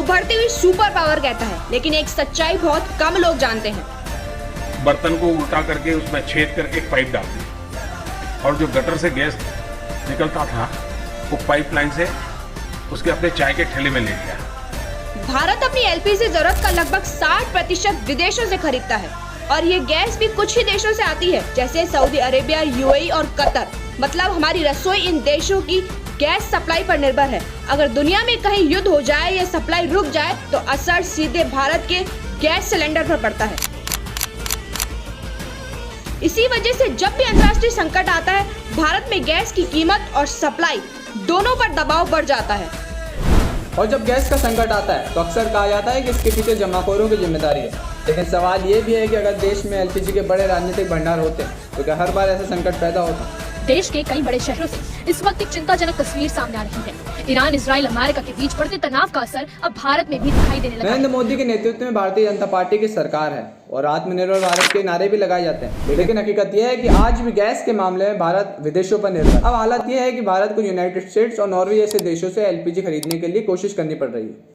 उभरती हुई super power कहता है, लेकिन एक सच्चाई बहुत कम लोग जानते हैं। बर्तन को उल्टा करके उसमें छेद करके एक पाइप डाल दी और जो गटर से गैस निकलता था वो पाइपलाइन से उसके अपने चाय के ठेले में ले गया। भारत अपनी एलपीजी जरूरत का लगभग 60% विदेशों से खरीदता है और ये गैस भी कुछ ही देशों से आती है, जैसे सऊदी अरेबिया, यूएई और कतर। मतलब हमारी रसोई इन देशों की गैस सप्लाई पर निर्भर है। अगर दुनिया में कहीं युद्ध हो जाए या सप्लाई रुक जाए तो असर सीधे भारत के गैस सिलेंडर पर पड़ता है। इसी वजह से जब भी अंतर्राष्ट्रीय संकट आता है, भारत में गैस की कीमत और सप्लाई दोनों पर दबाव बढ़ जाता है। और जब गैस का संकट आता है तो अक्सर कहा जाता है कि इसके पीछे जमाखोरों की जिम्मेदारी है, लेकिन सवाल ये भी है कि अगर देश में एलपीजी के बड़े राजनीतिक भंडार होते तो क्या हर बार ऐसा संकट पैदा होता? देश के कई बड़े शहरों से इस वक्त एक चिंताजनक तस्वीर सामने आ रही है। ईरान, इजराइल, अमेरिका के बीच बढ़ते तनाव का असर अब भारत में भी दिखाई देने लगा है। नरेंद्र मोदी के नेतृत्व में भारतीय जनता पार्टी की सरकार है और आत्मनिर्भर भारत के नारे भी लगाए जाते हैं, लेकिन हकीकत यह है कि आज भी गैस के मामले में भारत विदेशों पर निर्भर। अब हालत यह है कि भारत को यूनाइटेड स्टेट्स और नॉर्वे जैसे देशों से एलपीजी खरीदने के लिए कोशिश करनी पड़ रही है।